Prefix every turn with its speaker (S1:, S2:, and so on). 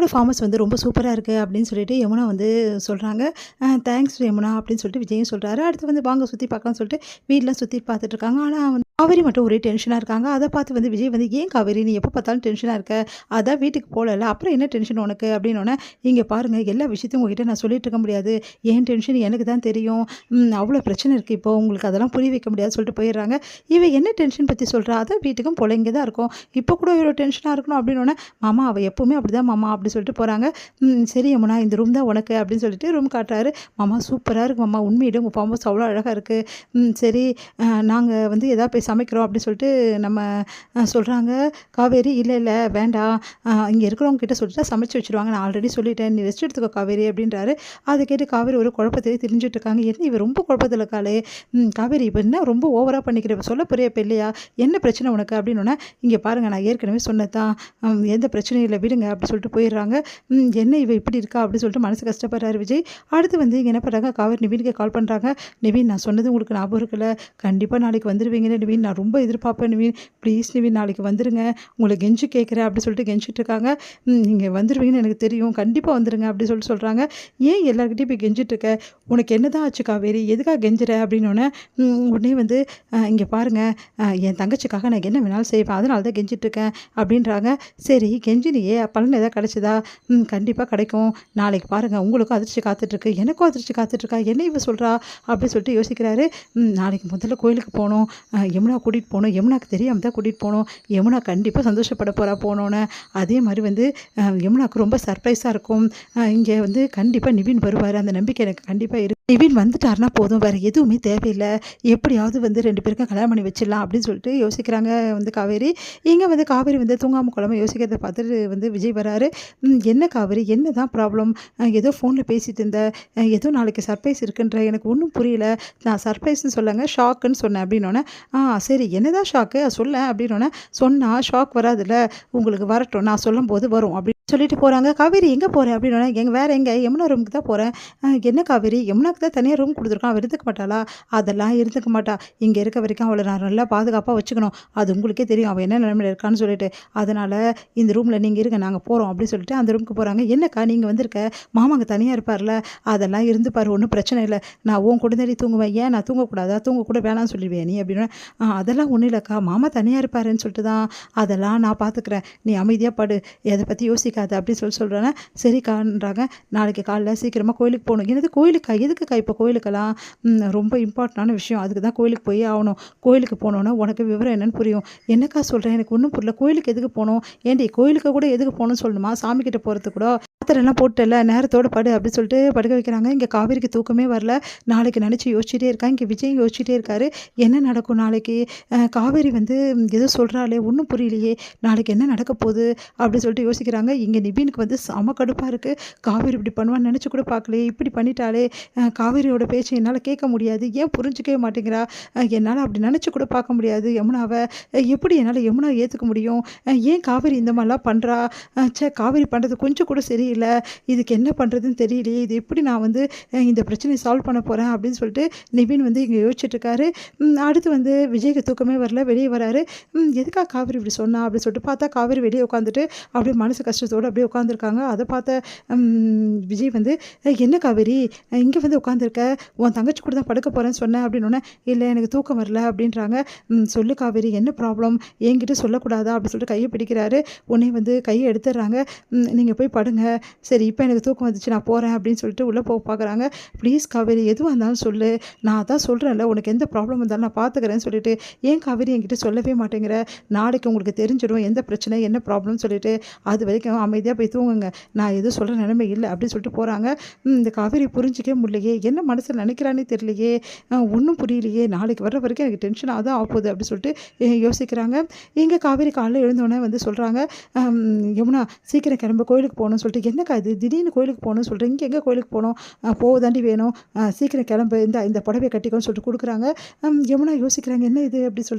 S1: "உன்னோட farm house வந்து ரொம்ப சூப்பரா இருக்கு" அப்படின்னு சொல்லிட்டு யமுனா வந்து சொல்றாங்க. தேங்க்ஸ் யமுனா" அப்படின்னு சொல்லிட்டு விஜயும் சொல்றாரு. அடுத்து வந்து வாங்க சுத்தி பார்க்கலாம்னு சொல்லிட்டு வீட்லாம் சுத்தி பார்த்துட்டு இருக்காங்க. ஆனா வந்து காவேரி மட்டும் ஒரே டென்ஷனா இருக்காங்க. அத பார்த்து வந்து விஜய் வந்து, "ஏன் காவேரி நீ எப்ப பார்த்தாலும் டென்ஷனா இருக்க? அதான் வீட்டுக்கு போலல்ல. அப்புறம் என்ன டென்ஷன் உனக்கு?" அப்படின்னோனே, "இங்க பாருங்க எல்லா விஷயத்தையும் உங்ககிட்ட நான் சொல்லிட்டு இருக்க முடியாது. என் டென்ஷன் எனக்கு தான் தெரியும். அவ்வளோ பிரச்சனை இருக்கு இப்போ. உங்களுக்கு அதெல்லாம் புரிய வைக்க முடியாதுன்னு" சொல்லிட்டு போயிடுறாங்க. இவ என்ன டென்ஷன் பத்தி சொல்றா? அதான் வீட்டுக்கும் போல இங்க தான் இருக்கோம். இப்போ கூட இவ்வளோ டென்ஷனா இருக்கணும் அப்படின்னோனே, "மாமா அவ எப்பவுமே அப்படிதான் மாமா" அப்படி சொல்லிட்டு போறாங்க. சரி யமுனா இந்த ரூம் தான் உனக்கு" அப்படின்னு சொல்லிட்டு ரூம் காட்டுறாரு. "மாமா சூப்பரா இருக்கு மாமா. உண்மையிலே உங்க ஃபார்ம் ஹவுஸ் அவ்வளோ அழகா இருக்கு. சரி நாங்க வந்து ஏதாவது போய் சமைக்கிறோம்" அப்படின்னு சொல்லிட்டு நம்ம சொல்றாங்க. காவேரி, "இல்ல இல்ல வேண்டாம். இங்க இருக்கிறவங்க கிட்ட சொல்லிட்டா சமைச்சு வச்சுருவாங்க. நான் ஆல்ரெடி சொல்லிட்டேன். நீ ரெஸ்ட் எடுத்துக்கோ காவேரி" அப்படின்றாரு. அதை கேட்டு காவேரி ஒரு குழப்பத்திலே திரிஞ்சுட்டு இருக்காங்க. என்ன இவ ரொம்ப குழப்பத்துல இருக்காளே! காவேரி இப்ப என்ன ரொம்ப ஓவரா பண்ணிக்கிற? இப்ப சொல்ல போறியா இப்ப இல்லையா? என்ன பிரச்சனை உனக்கு? அப்படின்னோனே, "இங்க பாருங்க நான் ஏற்கனவே சொன்னது தான். எந்த பிரச்சனையும் இல்ல விடுங்க" அப்படி சொல்லிட்டு போயிடுறாங்க. என்ன இவ இப்படி இருக்கா? அப்படின்னு சொல்லிட்டு மனசு கஷ்டப்படுறாரு விஜய். அடுத்து வந்து இங்க என்ன பண்றாங்க, காவேரி நிவினுக்கு கால் பண்றாங்க. "நிவின் நான் சொன்னது உங்களுக்கு ஞாபகம் இருக்குல்ல? கண்டிப்பா நாளைக்கு வந்துருவீங்கல்ல நிவின்? நான் ரொம்ப எதிர்பார்ப்பேன் நிவின். ப்ளீஸ் நிவின் நாளைக்கு வந்துருங்க. உங்கள கெஞ்சி கேட்குறேன்" அப்படி சொல்லிட்டு கெஞ்சிட்டு இருக்காங்க. "நீங்க வந்துருவீங்கன்னு எனக்கு தெரியும். கண்டிப்பா வந்துருங்க" அப்படி சொல்லிட்டு சொல்றாங்க. "ஏன் எல்லார்கிட்டயும் போய் கெஞ்சிட்டு இருக்க? உனக்கு என்னதான் ஆச்சு காவேரி? எதுக்காக கெஞ்சுற?" அப்படின்னோனே, உடனே வந்து "இங்க பாருங்க என் தங்கச்சிக்காக நான் என்ன வேணாலும் செய்வேன். அதனால தான் கெஞ்சிட்டு இருக்கேன்" அப்படின்றாங்க. "சரி கெஞ்சினியே பலன் ஏதாவது கிடைச்சதா?" கண்டிப்பா கிடைக்கும். நாளைக்கு பாருங்க உங்களுக்கும் அதிர்ச்சி காத்துட்ருக்கு. எனக்கும் அதிர்ச்சி காத்துட்ருக்கா. என்ன இவ சொல்றா? அப்படின்னு சொல்லிட்டு யோசிக்கிறாரு. நாளைக்கு முதல்ல கோயிலுக்கு போணும். யமுனா கூட்டிட்டு போணும். யமுனாக்கு தெரியாம தான் கூட்டிட்டு போணும். யமுனா கண்டிப்பா சந்தோஷப்பட போறா போனோனே. அதே மாரி வந்து யமுனாக்கு ரொம்ப சர்ப்ரைஸா இருக்கும். இங்க வந்து கண்டிப்பா நிவின் வருவாரு. அந்த நம்பிக்கை எனக்கு கண்டிப்பா இருக்கு. நிவின் வந்துட்டாருன்னா போதும். வேற எதுவுமே தேவையில்ல. எப்படியாவது வந்து 2 பேருக்கும் கல்யாணம் பண்ணி வச்சிடலாம் அப்படின்னு சொல்லிட்டு யோசிக்கிறாங்க வந்து காவேரி. இங்க வந்து காவேரி வந்து தூங்காம கொள்ளாம யோசிக்கிறத பார்த்துட்டு வந்து விஜய் வராரு. "என்ன காவேரி என்னதான் ப்ராப்ளம்? ஏதோ ஃபோன்ல பேசிட்டு இருந்த. ஏதோ நாளைக்கு சர்ப்ரைஸ் இருக்குன்ற. எனக்கு ஒண்ணும் புரியல. நான் சர்ப்ரைஸ்ன்னு சொல்லங்க, ஷாக்குன்னு சொன்னேன்" அப்படின்னோனே, சரி என்னதான் ஷாக்கு? சொல்லேன்" அப்படின்னோனே, "சொன்னா ஷாக் வராதுல்ல. உங்களுக்கு வரட்டும். நான் சொல்லும்போது வரும்" அப்படின்னு சொல்லிட்டு போறாங்க. "காவேரி எங்க போற?" அப்படின்னோனே, வேற எங்க? யமுனா ரூமுக்கு தான் போறேன்." என்ன காவேரி யமுனாக்கு தான் தனியா ரூம் குடுத்துருக்கோம். அவ இருந்துக்க மாட்டாளா?" "அதெல்லாம் இருந்துக்க மாட்டா. இங்க இருக்க வரைக்கும் அவள நான் நல்லா பாதுகாப்பா வச்சுக்கணும். அது உங்களுக்கே தெரியும். அவ என்ன நிலைமையில இருக்கான்னு சொல்லிட்டு. அதனால இந்த ரூம்ல நீங்க இருங்க. நாங்க போறோம்" அப்படின்னு சொல்லிட்டு அந்த ரூமுக்கு போறாங்க. "என்னக்கா நீங்க வந்திருக்க? மாமா அங்க தனியா இருப்பார்ல. அதெல்லாம் இருந்துப்பாரு. ஒண்ணும் பிரச்சனை இல்ல. நான் உன் கூட தானே தூங்குவேன். ஏன் நான் தூங்கக்கூடாதா? தூங்க கூட வேணாம்னு சொல்லிருவியா நீ?" அப்படின்னோனே, அதெல்லாம் ஒண்ணும் இல்லக்கா. மாமா தனியா இருப்பாருன்னு சொல்லிட்டு தான். அதெல்லாம் நான் பார்த்துக்கிறேன். நீ அமைதியா படு. எத பத்தி யோசிக்காத" அப்படின்னு சொல்றேன். சரிக்கான்றாங்க. "நாளைக்கு காலைல சீக்கிரமா கோயிலுக்கு போணும்." "என்னது கோயிலுக்கா? எதுக்குக்கா இப்போ கோயிலுக்கெல்லாம்?" ரொம்ப இம்பார்ட்டன்டான விஷயம். அதுக்கு தான் கோயிலுக்கு போயே ஆகணும். கோயிலுக்கு போனோன்னா உனக்கு விவரம் என்னன்னு புரியும்." "என்னக்கா சொல்ற? எனக்கு ஒண்ணும் புரியல. கோயிலுக்கு எதுக்கு போணும்? ஏன்டி கோயிலுக்கு கூட எதுக்கு போணும்னு சொல்லணுமா? சாமி கிட்ட போறதுக்கு கூட மாத்திரைலாம் போட்டல்ல, நேரத்தோட படு" அப்படி சொல்லிட்டு படுக்க வைக்கிறாங்க. இங்க காவேரிக்கு தூக்கமே வரல. நாளைக்கு நினச்சு யோசிச்சுட்டே இருக்கா. இங்க விஜயும் யோசிச்சுட்டே இருக்காரு. என்ன நடக்கும் நாளைக்கு? காவேரி வந்து ஏதோ சொல்றாளே ஒண்ணும் புரியலையே. நாளைக்கு என்ன நடக்க போகுது? அப்படி சொல்லிட்டு யோசிக்கிறாங்க. இங்க நிவினுக்கு வந்து செம கடுப்பா இருக்கு. காவேரி இப்படி பண்ணுவான்னு நினச்சு கூட பார்க்கலையே. இப்படி பண்ணிட்டாளே. காவேரியோட பேச்ச என்னால கேட்க முடியாது. ஏன் புரிஞ்சுக்கவே மாட்டேங்கிறா? என்னால அப்படி நினச்சு கூட பார்க்க முடியாது யமுனாவ. எப்படி என்னால யமுனாவ ஏத்துக்க முடியும்? ஏன் காவேரி இந்த மாரிலாம் பண்றா? காவேரி பண்றது கொஞ்சம் கூட சரியில்ல. இதுக்கு என்ன பண்றதுன்னு தெரியலையே. இது எப்படி நான் வந்து இந்த பிரச்சனைய சால்வ் பண்ண போறேன் அப்படின்னு சொல்லிட்டு நிவின் வந்து இங்க யோசிச்சுட்டு இருக்காரு. அடுத்து வந்து விஜய்க்கு தூக்கமே வரல. வெளிய வராரு. எதுக்காக காவேரி இப்படி சொன்னா? அப்படின்னு சொல்லிட்டு பார்த்தா காவேரி வெளிய உட்காந்துட்டு அப்படியே மனசு கஷ்டத்தோட அப்படியே உட்காந்துருக்காங்க. அத பார்த்த விஜய் வந்து, "என்ன காவேரி இங்க வந்து உட்காந்துருக்க? உன் தங்கச்சி கூட தான் படுக்க போறேன்னு சொன்னேன்" அப்படின்னோனே, "இல்ல எனக்கு தூக்கம் வரல" அப்படின்றாங்க. சொல்லு காவேரி என்ன ப்ராப்ளம்? என்கிட்ட சொல்லக்கூடாதா?" அப்படின்னு சொல்லிட்டு கைய பிடிக்கிறாரு. உடனே வந்து கைய எடுத்துடுறாங்க. "நீங்க போய் படுங்க. சரி இப்ப எனக்கு தூக்கம் வந்துச்சு நான் போறேன்" அப்படின்னு சொல்லிட்டு உள்ள பார்க்குறாங்க. "ப்ளீஸ் காவேரி எதுவா இருந்தாலும் சொல்லு. நான் அதான் சொல்றேன்ல உனக்கு எந்த ப்ராப்ளம் வந்தாலும் நான் பார்த்துக்கிறேன்னு சொல்லிட்டு. ஏன் காவேரி என்கிட்ட சொல்லவே மாட்டேங்கிற? நாளைக்கு உங்களுக்கு தெரிஞ்சிடும் எந்த பிரச்சனை என்ன ப்ராப்ளம்னு சொல்லிட்டு. அது வரைக்கும் அமைதியா போய் தூங்குங்க. நான் எதுவும் சொல்ற நிலைமை இல்ல" அப்படின்னு சொல்லிட்டு போறாங்க. இந்த காவேரி புரிஞ்சிக்கவே முடியலையே. என்ன மனசுல நினைக்கிறான்னே தெரியலையே. ஒண்ணும் புரியலையே. நாளைக்கு வர்ற வரைக்கும் எனக்கு டென்ஷனா தான் ஆகப்போகுது அப்படின்னு சொல்லிட்டு யோசிக்கிறாங்க. இங்க காவேரி காலைல எழுந்தோனே வந்து சொல்றாங்க, "யமுனா சீக்கிரம் கிளம்பு கோயிலுக்கு போகணும்னு" சொல்லிட்டு. "என்னக்கா இது திடீர்னு கோயிலுக்கு போகணும்னு சொல்றீங்க? இங்க எங்க கோயிலுக்கு போணும்? போக தாண்டி வேணும். சீக்கிரம் கிளம்பு. இந்த புடவைய கட்டிக்கோன்னு" சொல்லிட்டு குடுக்குறாங்க. யமுனா யோசிக்கிறாங்க. என்ன இது அப்படி சொல்லிட்டு.